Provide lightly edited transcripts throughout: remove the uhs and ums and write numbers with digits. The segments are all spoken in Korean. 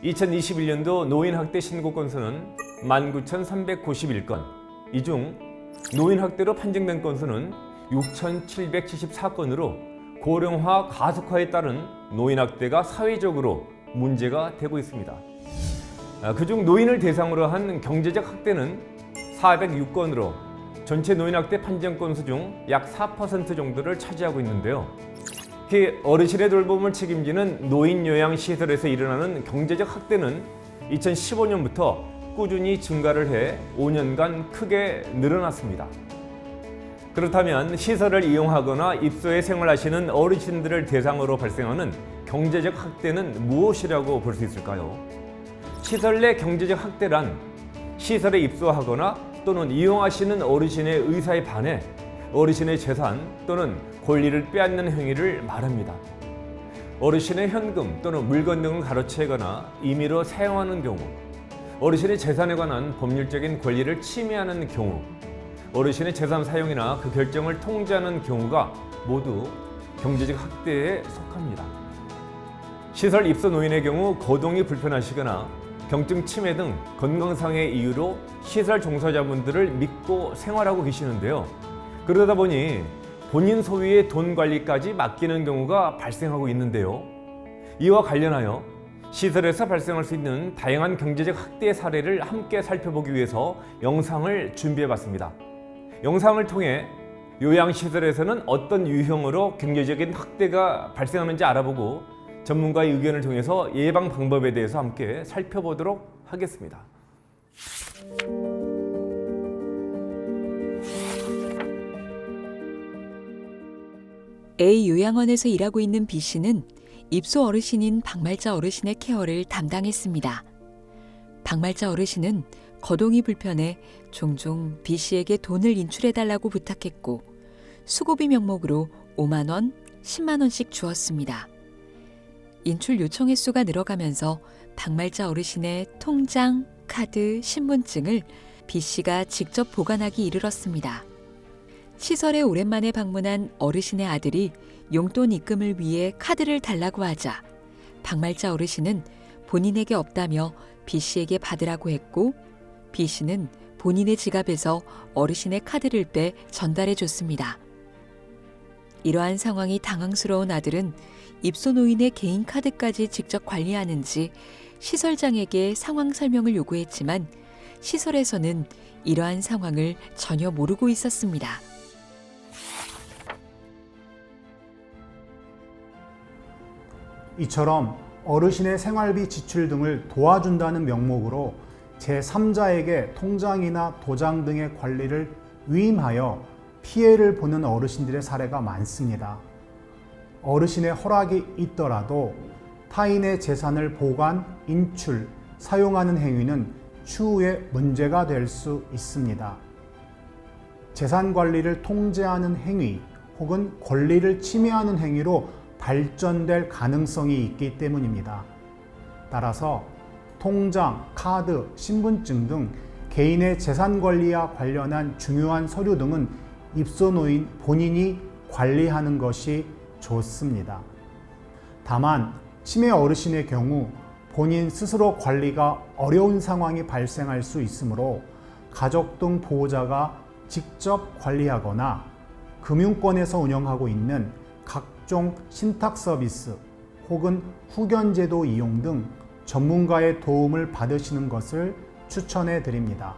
2021년도 노인학대 신고 건수는 19,391건, 이 중 노인학대로 판정된 건수는 6,774건으로 고령화 가속화에 따른 노인학대가 사회적으로 문제가 되고 있습니다. 그중 노인을 대상으로 한 경제적 학대는 406건으로 전체 노인학대 판정 건수 중 약 4% 정도를 차지하고 있는데요. 특히 어르신의 돌봄을 책임지는 노인요양시설에서 일어나는 경제적 학대는 2015년부터 꾸준히 증가를 해 5년간 크게 늘어났습니다. 그렇다면 시설을 이용하거나 입소에 생활하시는 어르신들을 대상으로 발생하는 경제적 학대는 무엇이라고 볼 수 있을까요? 시설 내 경제적 학대란 시설에 입소하거나 또는 이용하시는 어르신의 의사에 반해 어르신의 재산 또는 권리를 빼앗는 행위를 말합니다. 어르신의 현금 또는 물건 등을 가로채거나 임의로 사용하는 경우, 어르신의 재산에 관한 법률적인 권리를 침해하는 경우, 어르신의 재산 사용이나 그 결정을 통제하는 경우가 모두 경제적 학대에 속합니다. 시설 입소 노인의 경우 거동이 불편하시거나 병증 치매 등 건강상의 이유로 시설 종사자분들을 믿고 생활하고 계시는데요. 그러다 보니 본인 소유의 돈 관리까지 맡기는 경우가 발생하고 있는데요. 이와 관련하여 시설에서 발생할 수 있는 다양한 경제적 학대 사례를 함께 살펴보기 위해서 영상을 준비해봤습니다. 영상을 통해 요양시설에서는 어떤 유형으로 경제적인 학대가 발생하는지 알아보고 전문가의 의견을 통해서 예방 방법에 대해서 함께 살펴보도록 하겠습니다. A 요양원에서 일하고 있는 B 씨는 입소 어르신인 박말자 어르신의 케어를 담당했습니다. 박말자 어르신은 거동이 불편해 종종 B 씨에게 돈을 인출해달라고 부탁했고 수고비 명목으로 5만 원, 10만 원씩 주었습니다. 인출 요청 횟수가 늘어가면서 박말자 어르신의 통장, 카드, 신분증을 B 씨가 직접 보관하기 이르렀습니다. 시설에 오랜만에 방문한 어르신의 아들이 용돈 입금을 위해 카드를 달라고 하자 박말자 어르신은 본인에게 없다며 B 씨에게 받으라고 했고 B 씨는 본인의 지갑에서 어르신의 카드를 빼 전달해 줬습니다. 이러한 상황이 당황스러운 아들은 입소 노인의 개인 카드까지 직접 관리하는지 시설장에게 상황 설명을 요구했지만 시설에서는 이러한 상황을 전혀 모르고 있었습니다. 이처럼 어르신의 생활비 지출 등을 도와준다는 명목으로 제3자에게 통장이나 도장 등의 관리를 위임하여 피해를 보는 어르신들의 사례가 많습니다. 어르신의 허락이 있더라도 타인의 재산을 보관, 인출, 사용하는 행위는 추후에 문제가 될 수 있습니다. 재산 관리를 통제하는 행위 혹은 권리를 침해하는 행위로 발전될 가능성이 있기 때문입니다. 따라서 통장, 카드, 신분증 등 개인의 재산 관리와 관련한 중요한 서류 등은 입소노인 본인이 관리하는 것이 좋습니다. 다만 치매 어르신의 경우 본인 스스로 관리가 어려운 상황이 발생할 수 있으므로 가족 등 보호자가 직접 관리하거나 금융권에서 운영하고 있는 각종 신탁 서비스 혹은 후견제도 이용 등 전문가의 도움을 받으시는 것을 추천해 드립니다.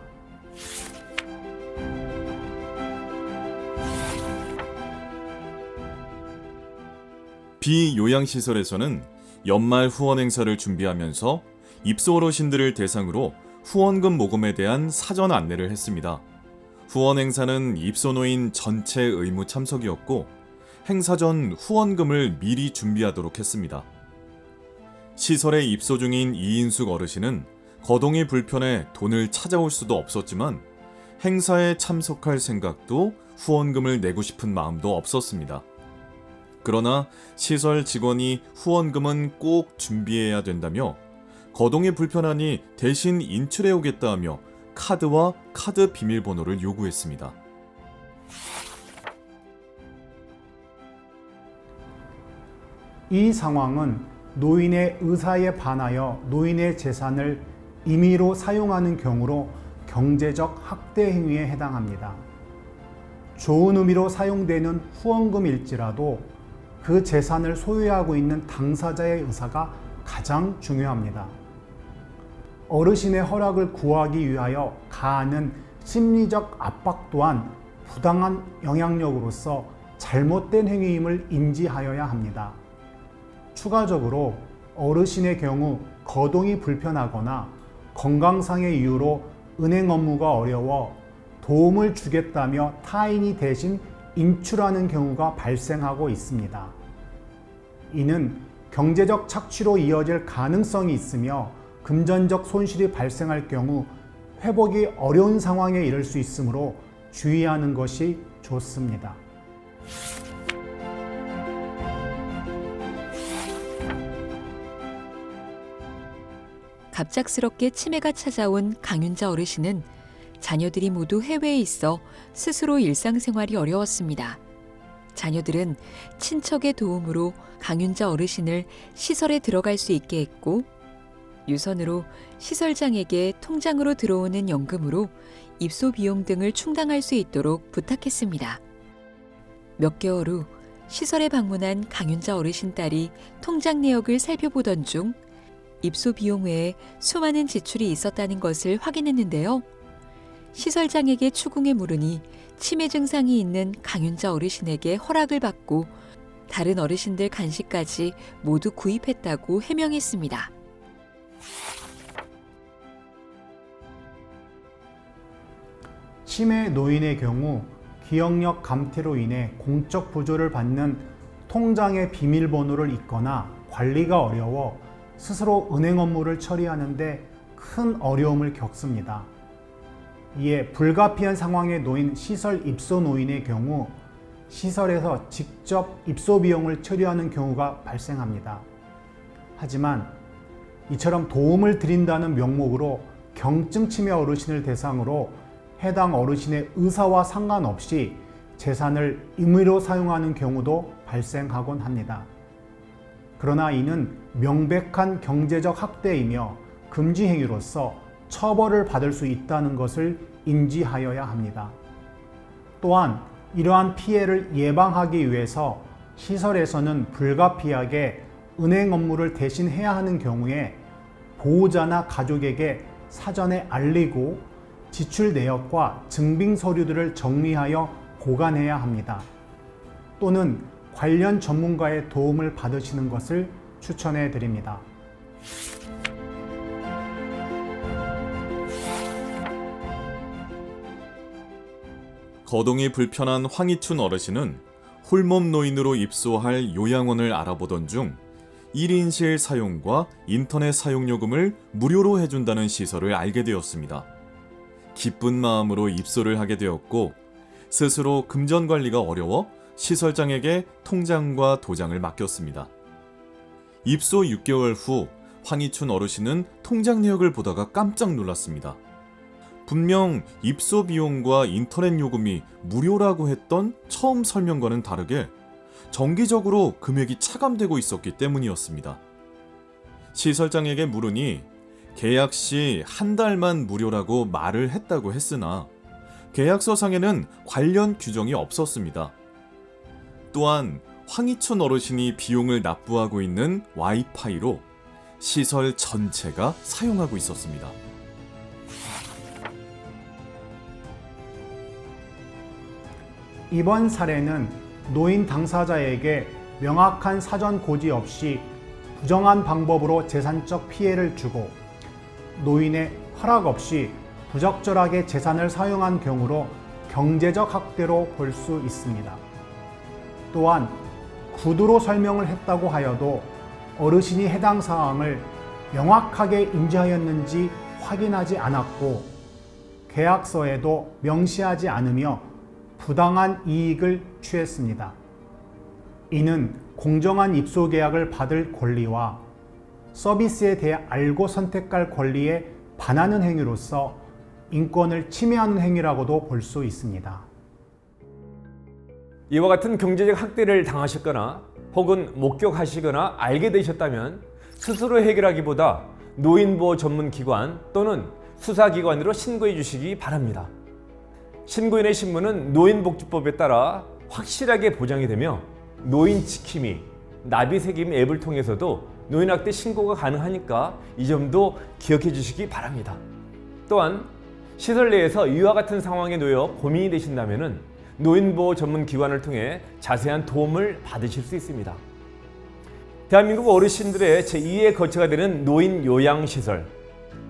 비요양시설에서는 연말 후원 행사를 준비하면서 입소 어르신들을 대상으로 후원금 모금에 대한 사전 안내를 했습니다. 후원 행사는 입소노인 전체 의무 참석이었고 행사 전 후원금을 미리 준비하도록 했습니다. 시설에 입소 중인 이인숙 어르신은 거동이 불편해 돈을 찾아올 수도 없었지만 행사에 참석할 생각도 후원금을 내고 싶은 마음도 없었습니다. 그러나 시설 직원이 후원금은 꼭 준비해야 된다며 거동이 불편하니 대신 인출해 오겠다 하며 카드와 카드 비밀번호를 요구했습니다. 이 상황은 노인의 의사에 반하여 노인의 재산을 임의로 사용하는 경우로 경제적 학대 행위에 해당합니다. 좋은 의미로 사용되는 후원금일지라도 그 재산을 소유하고 있는 당사자의 의사가 가장 중요합니다. 어르신의 허락을 구하기 위하여 가하는 심리적 압박 또한 부당한 영향력으로서 잘못된 행위임을 인지하여야 합니다. 추가적으로 어르신의 경우 거동이 불편하거나 건강상의 이유로 은행 업무가 어려워 도움을 주겠다며 타인이 대신 인출하는 경우가 발생하고 있습니다. 이는 경제적 착취로 이어질 가능성이 있으며 금전적 손실이 발생할 경우 회복이 어려운 상황에 이를 수 있으므로 주의하는 것이 좋습니다. 갑작스럽게 치매가 찾아온 강윤자 어르신은 자녀들이 모두 해외에 있어 스스로 일상생활이 어려웠습니다. 자녀들은 친척의 도움으로 강윤자 어르신을 시설에 들어갈 수 있게 했고, 유선으로 시설장에게 통장으로 들어오는 연금으로 입소 비용 등을 충당할 수 있도록 부탁했습니다. 몇 개월 후 시설에 방문한 강윤자 어르신 딸이 통장 내역을 살펴보던 중 입소 비용 외에 수많은 지출이 있었다는 것을 확인했는데요. 시설장에게 추궁해 물으니 치매 증상이 있는 강윤자 어르신에게 허락을 받고 다른 어르신들 간식까지 모두 구입했다고 해명했습니다. 치매 노인의 경우 기억력 감퇴로 인해 공적 부조를 받는 통장의 비밀번호를 잊거나 관리가 어려워 스스로 은행 업무를 처리하는데 큰 어려움을 겪습니다. 이에 불가피한 상황에 놓인 시설 입소 노인의 경우 시설에서 직접 입소 비용을 처리하는 경우가 발생합니다. 하지만 이처럼 도움을 드린다는 명목으로 경증 치매 어르신을 대상으로 해당 어르신의 의사와 상관없이 재산을 임의로 사용하는 경우도 발생하곤 합니다. 그러나 이는 명백한 경제적 학대이며 금지 행위로서 처벌을 받을 수 있다는 것을 인지하여야 합니다. 또한 이러한 피해를 예방하기 위해서 시설에서는 불가피하게 은행 업무를 대신 해야 하는 경우에 보호자나 가족에게 사전에 알리고 지출 내역과 증빙 서류들을 정리하여 보관해야 합니다. 또는 관련 전문가의 도움을 받으시는 것을 추천해 드립니다. 거동이 불편한 황희춘 어르신은 홀몸 노인으로 입소할 요양원을 알아보던 중 1인실 사용과 인터넷 사용요금을 무료로 해준다는 시설을 알게 되었습니다. 기쁜 마음으로 입소를 하게 되었고, 스스로 금전 관리가 어려워 시설장에게 통장과 도장을 맡겼습니다. 입소 6개월 후 황희춘 어르신은 통장 내역을 보다가 깜짝 놀랐습니다. 분명 입소 비용과 인터넷 요금이 무료라고 했던 처음 설명과는 다르게 정기적으로 금액이 차감되고 있었기 때문이었습니다. 시설장에게 물으니 계약 시 한 달만 무료라고 말을 했다고 했으나 계약서상에는 관련 규정이 없었습니다. 또한 황희춘 어르신이 비용을 납부하고 있는 와이파이로 시설 전체가 사용하고 있었습니다. 이번 사례는 노인 당사자에게 명확한 사전 고지 없이 부정한 방법으로 재산적 피해를 주고 노인의 허락 없이 부적절하게 재산을 사용한 경우로 경제적 학대로 볼 수 있습니다. 또한 구두로 설명을 했다고 하여도 어르신이 해당 사항을 명확하게 인지하였는지 확인하지 않았고 계약서에도 명시하지 않으며 부당한 이익을 취했습니다. 이는 공정한 입소 계약을 받을 권리와 서비스에 대해 알고 선택할 권리에 반하는 행위로서 인권을 침해하는 행위라고도 볼 수 있습니다. 이와 같은 경제적 학대를 당하셨거나 혹은 목격하시거나 알게 되셨다면 스스로 해결하기보다 노인보호 전문기관 또는 수사기관으로 신고해 주시기 바랍니다. 신고인의 신문은 노인복지법에 따라 확실하게 보장이 되며 노인지킴이, 나비새김 앱을 통해서도 노인학대 신고가 가능하니까 이 점도 기억해 주시기 바랍니다. 또한 시설 내에서 이와 같은 상황에 놓여 고민이 되신다면 노인보호 전문기관을 통해 자세한 도움을 받으실 수 있습니다. 대한민국 어르신들의 제2의 거처가 되는 노인 요양시설,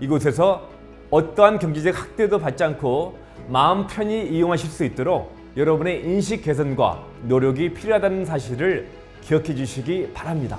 이곳에서 어떠한 경제적 학대도 받지 않고 마음 편히 이용하실 수 있도록 여러분의 인식 개선과 노력이 필요하다는 사실을 기억해 주시기 바랍니다.